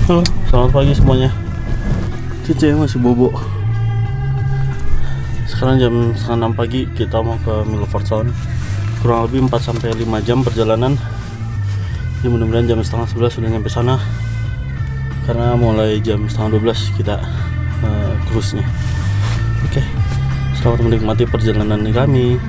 Halo, selamat pagi semuanya. Cice masih bobo. Sekarang jam setengah 6 pagi, kita mau ke Milford Sound. Kurang lebih 4-5 jam perjalanan. Ya, mudah-mudahan jam setengah 11 sudah nyampe sana. Karena mulai jam setengah 12 kita cruise-nya. Oke, selamat menikmati perjalanan kami.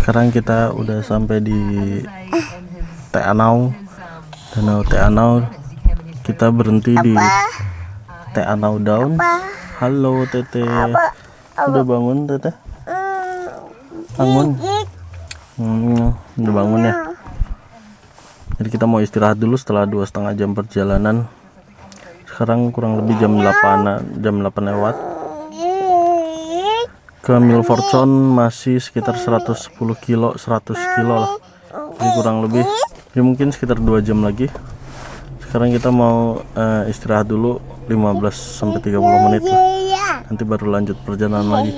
Sekarang kita udah sampai di Teanau, Danau Teanau. Kita berhenti di Teanau Down. Halo Tete, udah bangun Tete? Bangun? Udah bangun ya. Jadi kita mau istirahat dulu setelah 2,5 jam perjalanan. Sekarang kurang lebih jam 8 lewat. Ke Milford Sound masih sekitar 110 kilo, 100 kilo lah. Jadi kurang lebih ya mungkin sekitar 2 jam lagi. Sekarang kita mau istirahat dulu 15-30 menit lah. Nanti baru lanjut perjalanan lagi.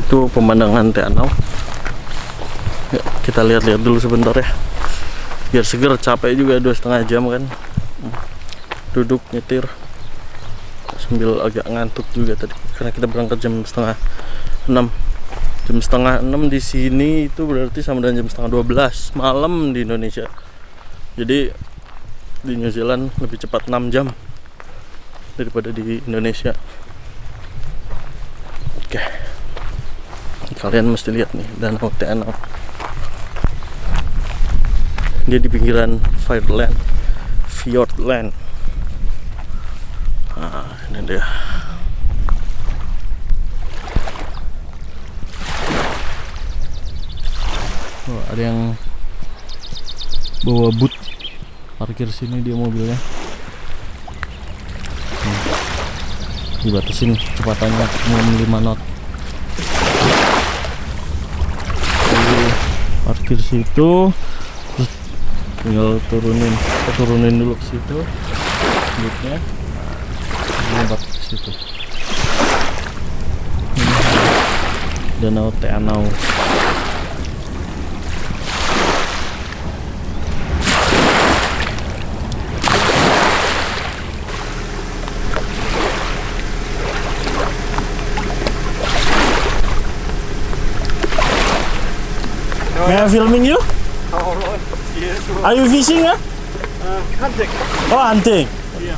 Itu pemandangan Teanau. Ya, kita lihat-lihat dulu sebentar ya, biar seger. Capek juga 2,5 jam kan, duduk nyetir sambil agak ngantuk juga tadi karena kita berangkat jam setengah 6. Jam setengah 6 di sini itu berarti sama dengan jam setengah 12 malam di Indonesia. Jadi di New Zealand lebih cepat 6 jam daripada di Indonesia. Oke, kalian mesti lihat nih Danau Teanau. Dia di pinggiran Fiordland. Nah, ini dia. Oh, ada yang bawa boot parkir sini dia mobilnya. Dibatasin kecepatannya minimum 5 knot. Parkir situ, terus tinggal turunin dulu ke situ, bootnya, lompat ke situ. Danau Teanau. May I filming you? Are you fishing? Hunting. Oh, hunting. Yeah.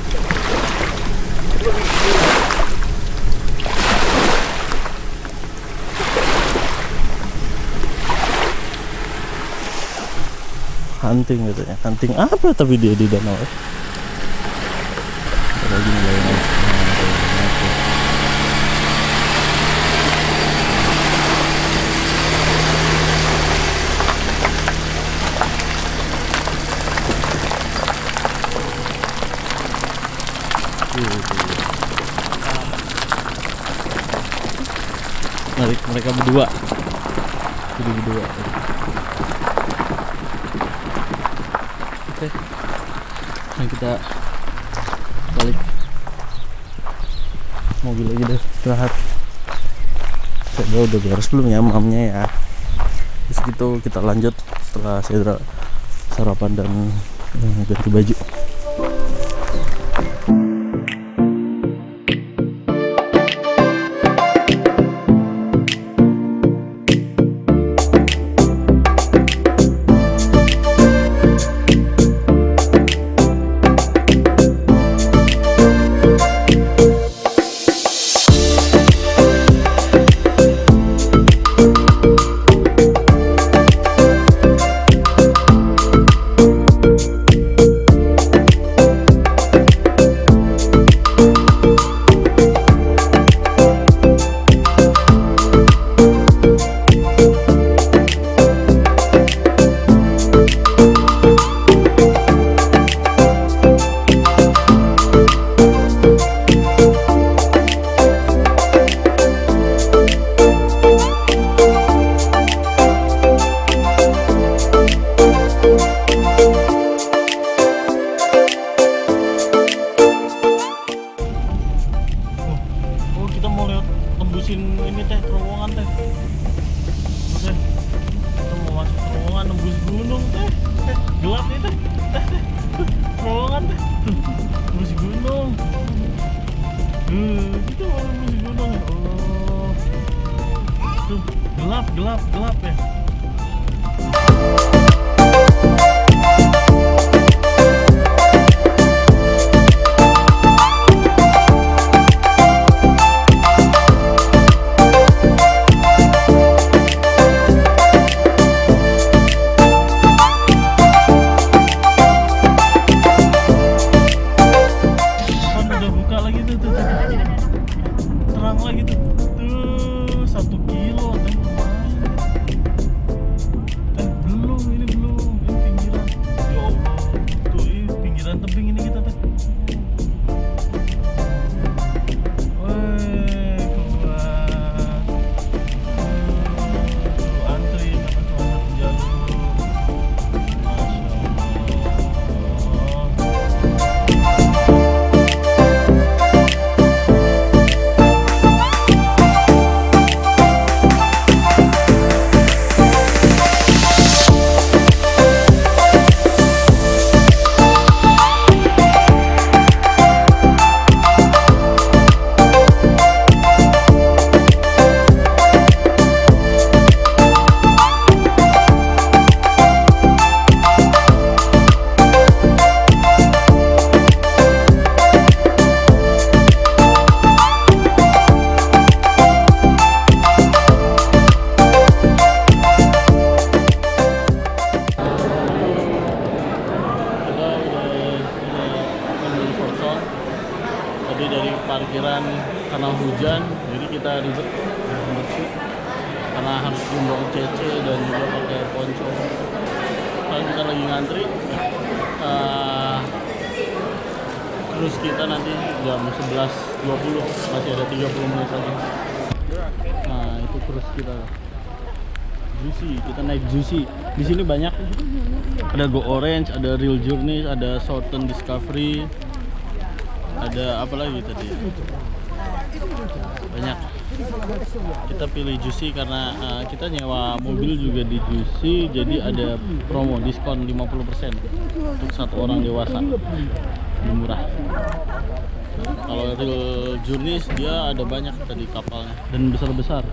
Hunting katanya. Hunting apa tapi dia di danau? Lagi mulai. Narik mereka berdua. Jadi berdua. Oke, nah kita balik mobil lagi deh, istirahat. Saya udah beres belum ya mamnya ya. Terus gitu kita lanjut setelah saya sarapan dan ganti baju. Nembusin ini teh, terowongan teh. Oke, kita mau masuk terowongan nembus gunung teh. Gelap nih teh. Terowongan teh. Nembus gunung. Kita mau nembus gunung. Oh, tuh gelap ya. Dari parkiran karena hujan, jadi kita ribet bersih karena harus membawa CC dan juga pakai ponco. Sekarang kita lagi ngantri cruise kita nanti jam 11.20, masih ada 30 menit lagi. Nah itu cruise kita Juicy, kita naik Juicy. Di sini banyak, ada Go Orange, ada Real Journey, ada Southern Discovery, ada apa lagi tadi? Banyak. Kita pilih Juicy karena kita nyewa mobil juga di Juicy, jadi ada promo diskon 50% untuk satu orang dewasa. Lebih murah. Kalau Real Journey dia ada banyak tadi kapalnya dan besar-besar.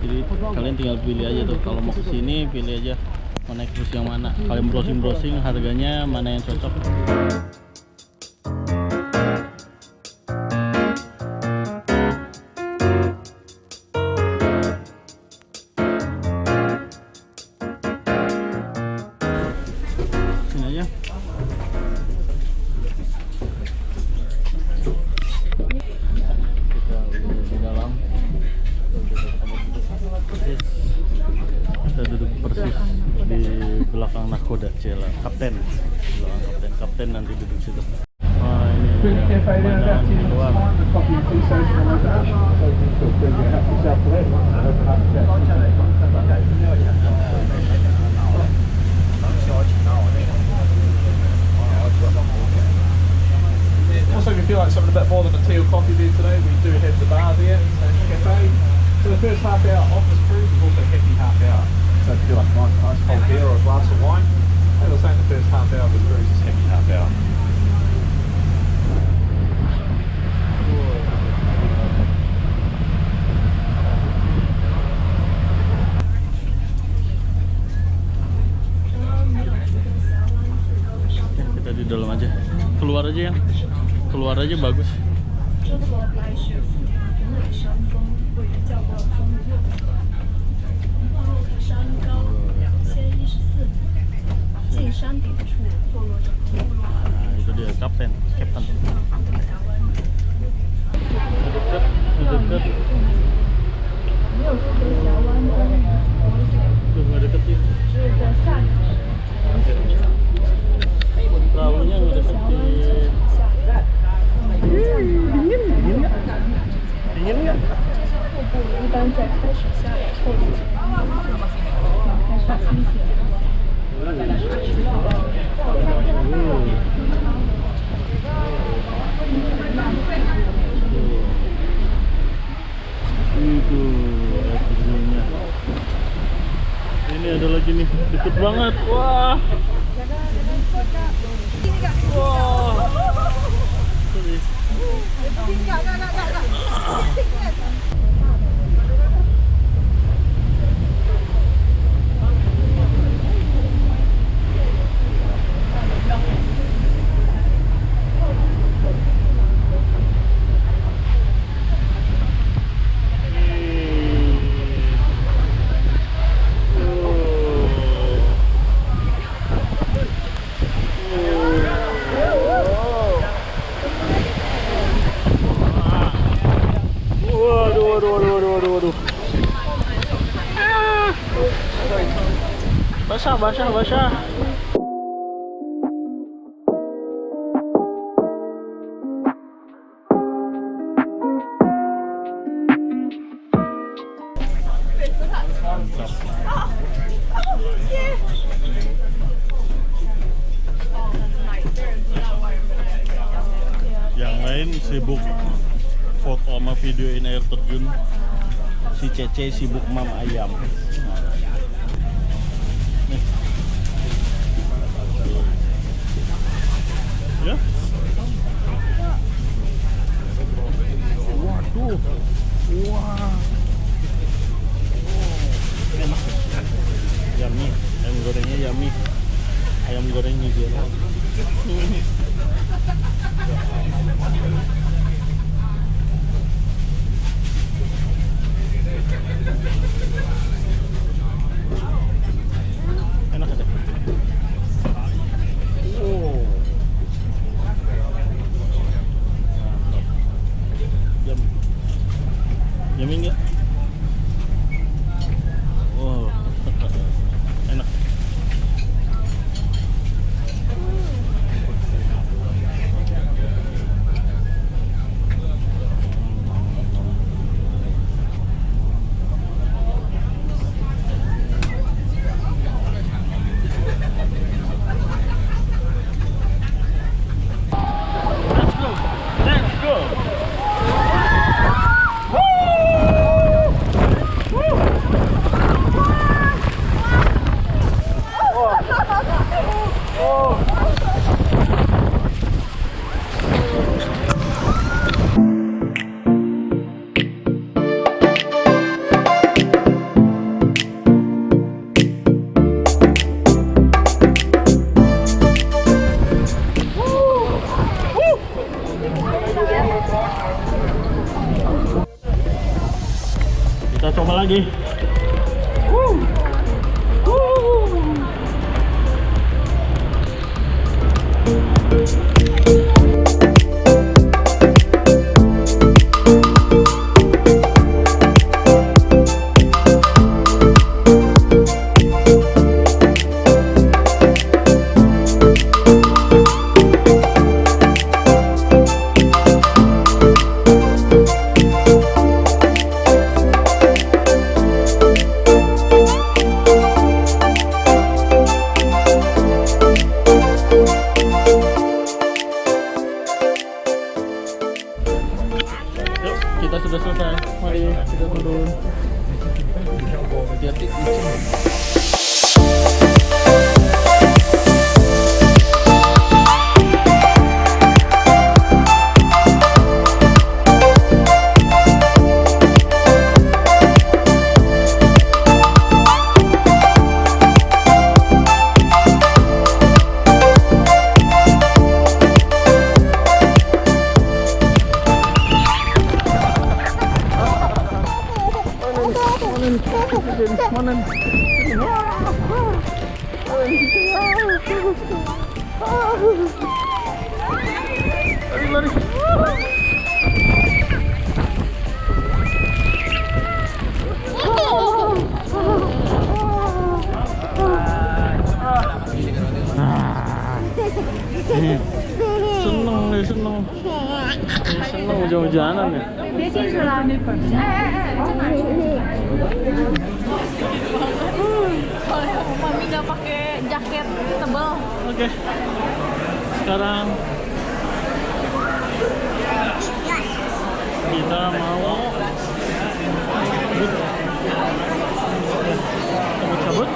Jadi kalian tinggal pilih aja tuh, kalau mau kesini pilih aja mau naik cruise yang mana. Kalian browsing harganya mana yang cocok. Belakang nahkoda Cela, kapten nanti duduk situ. Wah ini pemandangan di luar. Also, if you feel like something a bit more than a tea or coffee beer today, we do have the bar there, cafe. So the first half hour off this cruise is also happy half hour. So if you feel like a nice cold beer or a glass of wine, as I was saying, the first half hour of the cruise is happy half hour. Kita di dalam aja, keluar aja ya, keluar aja bagus. 中国白雪覆云尾山峰位于较高峰的右北端，山高2014米，近山顶处坐落着部落 Nah itu dia kapten.台湾。 Dekat, dekat. 没有福德峡湾的， Tuh nggak deket sih. 只有在夏季的时候。 Perahunya nggak deketin. Dingin nggak? 瀑布一般在开始下雨后几天，开始倾泻。 Itu air terjunnya. Ini ada lagi nih, deket banget. Wah. Wah. Waduh. Basah. Yang lain sibuk foto sama videoin air terjun, si Cece sibuk mam ayam. Nih. Ya. Waduh. Wah. Enak. Yummy. Ayam gorengnya yummy. Ayam gorengnya juga. Enak aja. Wow. Mantap. Yummy nggak? Wow. Enak. Kita coba lagi. sudah selesai. Mari kita turun. Hati-hati. Mana? Lari. Seneng. Seneng hujan-hujanan ya. Mami nggak pakai jaket tebal. Oke. Sekarang kita mau cabut.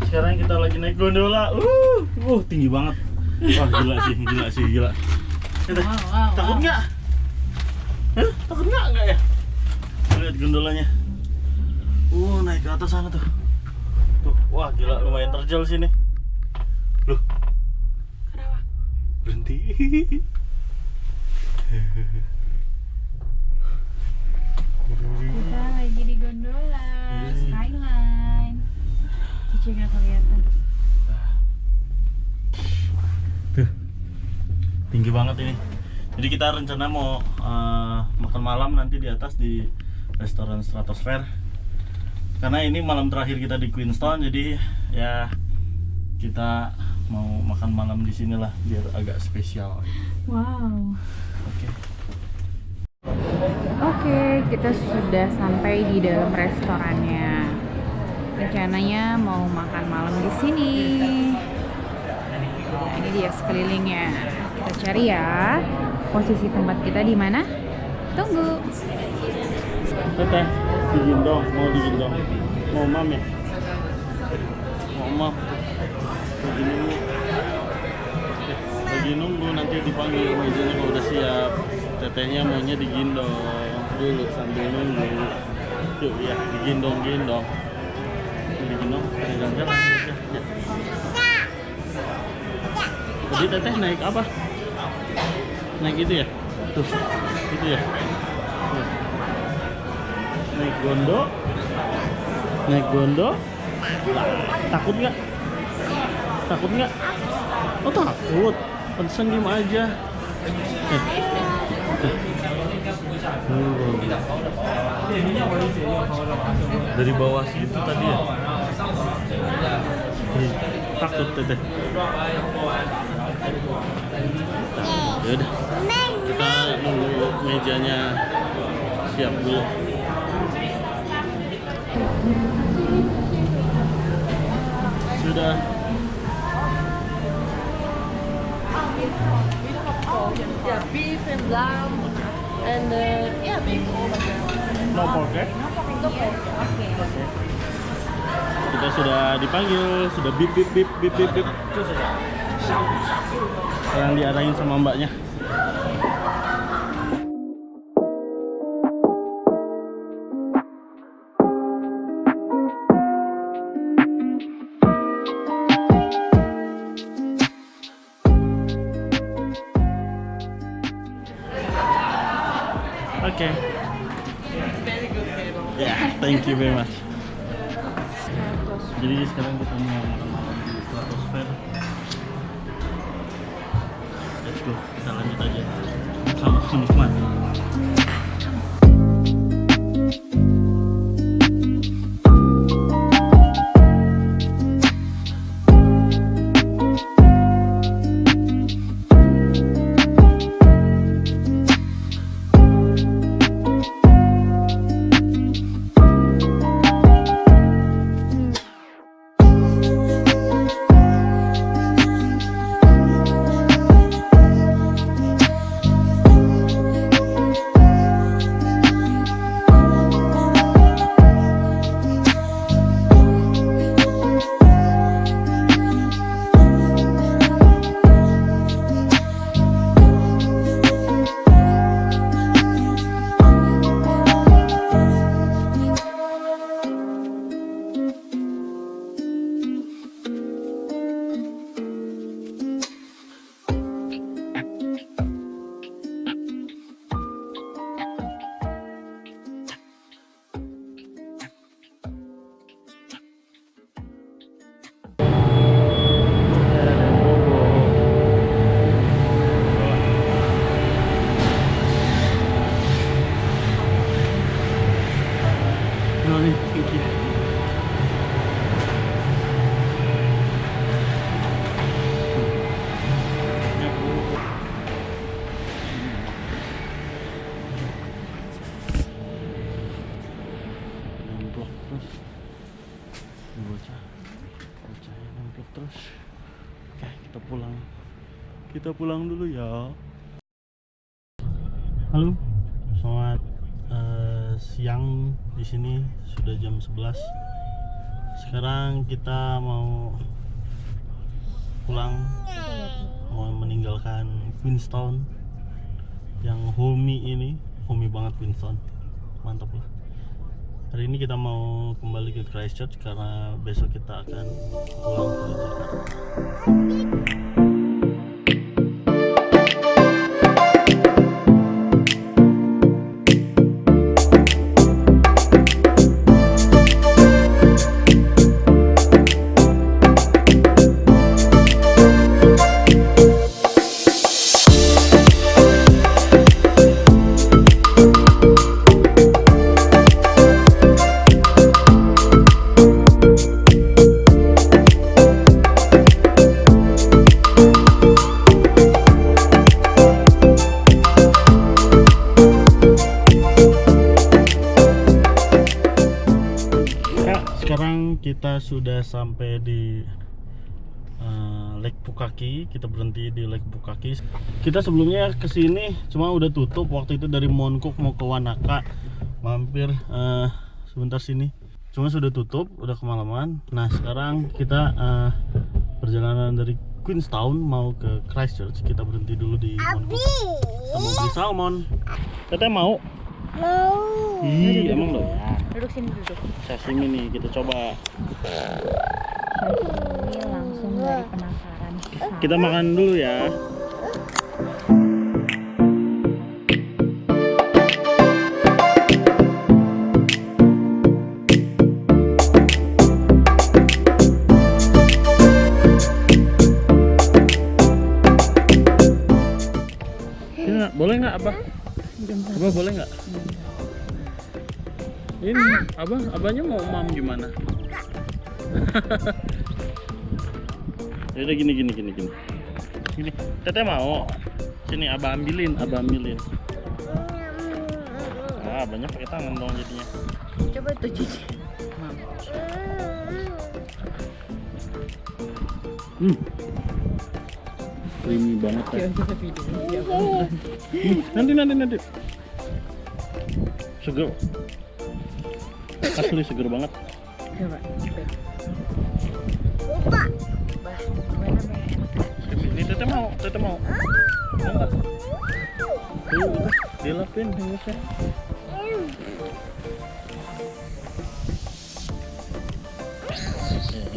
Sekarang kita lagi naik gondola. Tinggi banget. Wah, gila sih. Takut nggak? Takut nggak ya? Lihat gondolanya. Naik ke atas sana tuh. Wah, gila, lumayan terjal sini. Loh. Kenapa? Berhenti. Kita lagi di gondola Skyline. Cici nggak kelihatan. Tuh, tinggi banget ini. Jadi kita rencana mau makan malam nanti di atas di restoran Stratosphere. Karena ini malam terakhir kita di Queenstown, jadi ya kita mau makan malam di sinilah biar agak spesial. Wow. Oke, kita sudah sampai di dalam restorannya. Rencananya mau makan malam di sini. Nah, ini dia sekelilingnya. Kita cari ya. Posisi tempat kita di mana? Tunggu. Teteh, digendong, mau digendong. Mau mam ya? Mau mam. Lagi nunggu nanti dipanggil mejanya kalau udah siap. Tetehnya maunya digendong dulu sambil nunggu. Yuk ya, digendong. Digendong, jalan-jalan aja. Ya. Tadi teteh naik apa? Naik itu ya? Tuh, itu ya? Tuh. Naik gondo. Takut nggak? Oh, takut. Pantesan diem aja. Dari bawah situ tadi ya. Takut teteh. Ya udah. Kita nunggu mejanya siap dulu. Sudah. Yeah, beef and lamb and beef. No pork ya? Okay. Kita sudah dipanggil, sudah bip. Sekarang diarahin sama mbaknya. Okay. Yeah, thank you very much. Jadi sekarang kita mau makan malam di Stratosphere. Let's go, kita lanjut aja. Selamat menikmati. Sorry, thank you. Nemplok terus. Bocahnya nemplok terus. Oke, kita pulang dulu ya. Halo, selamat siang. Di sini sudah jam 11. Sekarang kita mau pulang, mau meninggalkan Queenstown yang homey ini. Homey banget Queenstown, mantap lah. Hari ini kita mau kembali ke Christchurch karena besok kita akan pulang ke Jakarta. Sekarang kita sudah sampai di Lake Pukaki. Kita berhenti di Lake Pukaki. Kita sebelumnya kesini cuma udah tutup waktu itu, dari Mount Cook mau ke Wanaka, mampir sebentar sini, cuma sudah tutup, udah kemalaman. Nah sekarang kita perjalanan dari Queenstown mau ke Christchurch. Kita berhenti dulu di Mount Cook. Kita mau beli salmon. Teteh mau? Mau. Ih, emang loh ya. Duduk sini, duduk. Sashimi nih, kita coba. Sashimi langsung dari penasaran. Kita makan dulu ya. Boleh nggak Abah? Abah boleh nggak? Ini abahnya mau mam gimana? Yaudah gini. Gini, Teteh mau? Sini abah ambilin. Ah, abahnya pakai tangan dong jadinya. Coba tuh cici. Creamy banget ya. Nanti. Seger. Asli seger banget. Coba. Lupa. Ini Teteh mau. Enggak. Udah, dilapin hangusnya.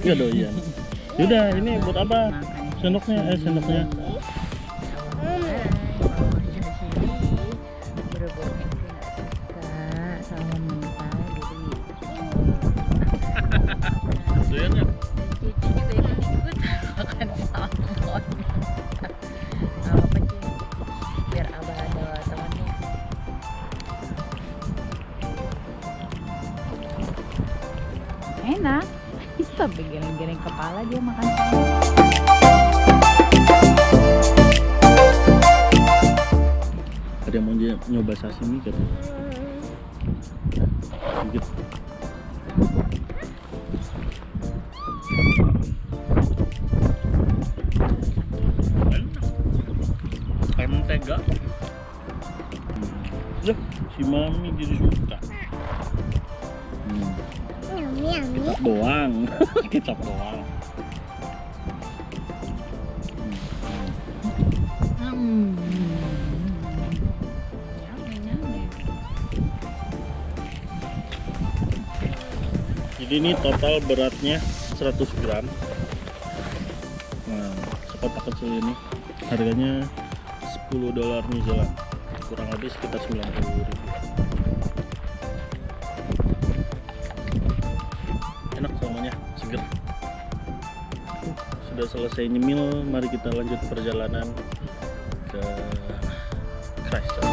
Iya doyan. Yaudah, ini buat apa? Sendoknya. Doyannya. Cici juga ikut makan salmon. Apa Ci? Biar abah ada temannya. Enak. Sampai geleng-geleng kepala dia makan salmon. Ada yang mau nyoba sashimi katanya. Gigit. Kayak mentega. Loh, si Mami jadi suka. Kecap doang. Kecap doang. Jadi ini total beratnya 100 gram. Nah, sekotak kecil ini harganya $10 New Zealand, kurang lebih sekitar 90.000. Enak semuanya, seger. Sudah selesai nyemil, mari kita lanjut perjalanan ke Christchurch.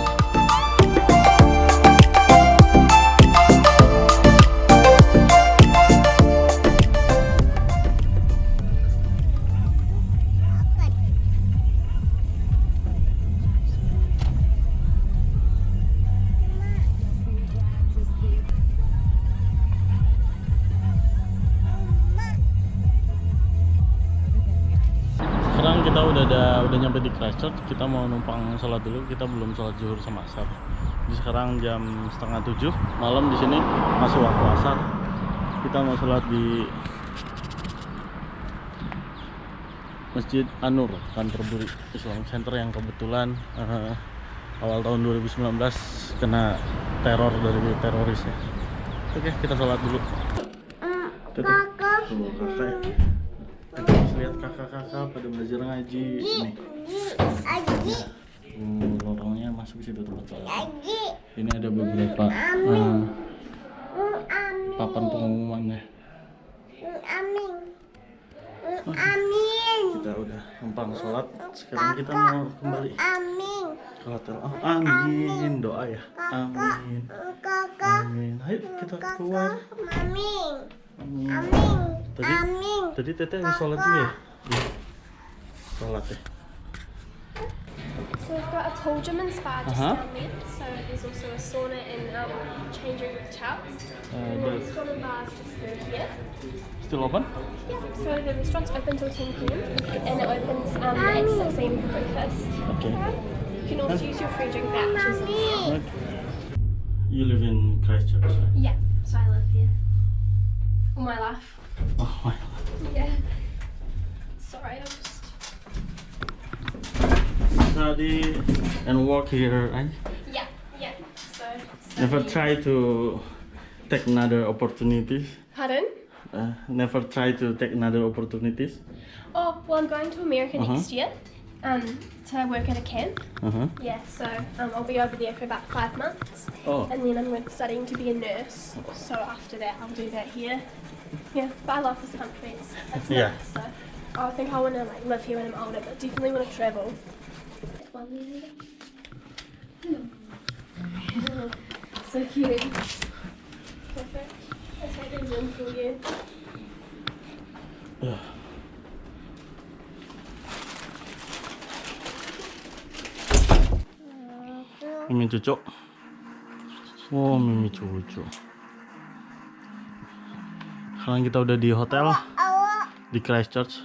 kita udah nyampe di Christchurch. Kita mau numpang sholat dulu. Kita belum sholat zuhur sama asar. Jadi sekarang jam 6:30 malam di sini masih waktu asar. Kita mau sholat di Masjid An-Nur Canterbury Islamic Center yang kebetulan awal tahun 2019 kena teror dari teroris ya. Oke, kita sholat dulu. Kakak. Kita harus lihat kakak-kakak pada belajar ngaji. Ini Aji. lorongnya masuk ke situ tempat sholat. Aji. Ini ada beberapa papan pengumumannya. Amin. Amin. Kita udah numpang sholat. Sekarang kita mau kembali Amin. ke hotel. Oh, amin. Doa ya. Amin. Kakak. Amin. Ayo kita keluar. Amin. Amin. Amin. Tadi Amin. tadi Teteh habis sholat juga ya? Iya. Sholat ya. So we've got a pool gym and spa just Uh-huh. down there. So there's also a sauna and change room with towels. And the the- restaurant and bar is just through here. Still open? Yeah. So the restaurant's open till 10 p.m. and it opens at 6 a.m. for breakfast. Okay. You can also use your free drink vouchers in there. You live in Christchurch, right? Yeah. So I live here all my life. Oh my God. Yeah. Sorry, I just. Study and work here, right? Yeah. Yeah. So. Never try to take another opportunities. Pardon? Never try to take another opportunities. Oh, well, I'm going to America Uh-huh. next year to work at a camp. Yeah, so I'll be over there for about 5 months. Oh, And then I'm studying to be a nurse. So after that, I'll do that here. Yeah, but I love this country. It's Yeah. nice. So I think I want to live here when I'm older, but definitely want to travel. So cute. Perfect. Let's make these in for you. Mimi cucu. Oh, Mimi cucu. Sekarang kita udah di hotel di Christchurch,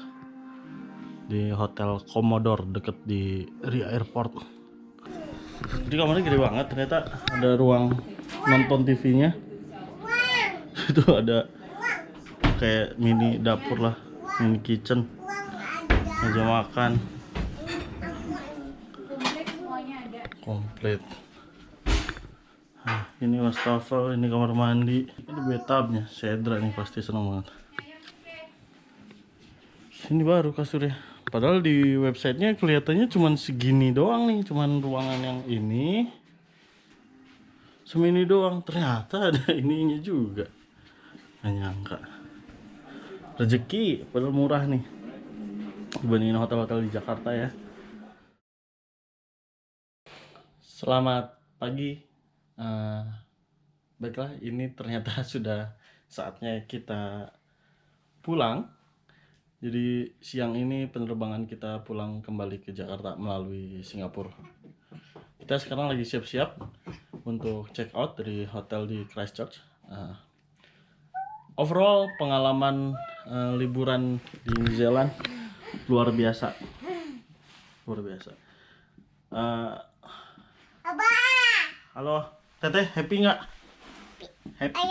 di Hotel Commodore deket di Ria Airport. Jadi kamarnya gede banget, ternyata ada ruang nonton TV-nya. Itu ada kayak mini dapur lah, mini kitchen, meja makan, komplit. Nah, ini wastafel, ini kamar mandi, ini bathtubnya. Sedra nih pasti seneng banget. Ini baru kasurnya. Padahal di websitenya kelihatannya cuman segini doang nih, cuman ruangan yang ini semini doang. Ternyata ada ininya juga. Nggak nyangka. Rezeki padahal murah nih dibandingin hotel-hotel di Jakarta ya. Selamat pagi. Baiklah, ini ternyata sudah saatnya kita pulang. Jadi siang ini penerbangan kita pulang kembali ke Jakarta melalui Singapura. Kita sekarang lagi siap-siap untuk check out dari hotel di Christchurch. Overall pengalaman liburan di New Zealand luar biasa. Luar biasa. Halo, Teteh, happy nggak? Happy.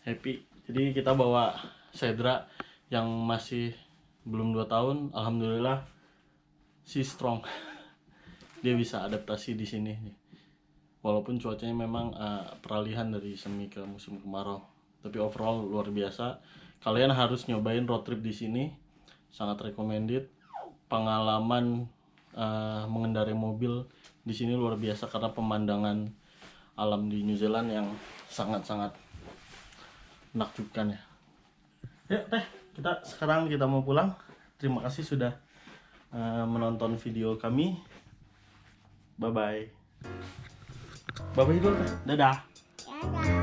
Happy. Jadi kita bawa Sedra yang masih belum 2 tahun, alhamdulillah si strong. Dia bisa adaptasi di sini. Walaupun cuacanya memang peralihan dari semi ke musim kemarau, tapi overall luar biasa. Kalian harus nyobain road trip di sini, sangat recommended. Pengalaman mengendarai mobil di sini luar biasa karena pemandangan alam di New Zealand yang sangat-sangat menakjubkan ya. Ya Teh, sekarang kita mau pulang. Terima kasih sudah menonton video kami. Bye bye. Bye bye dulu Teh. Dadah. Dadah.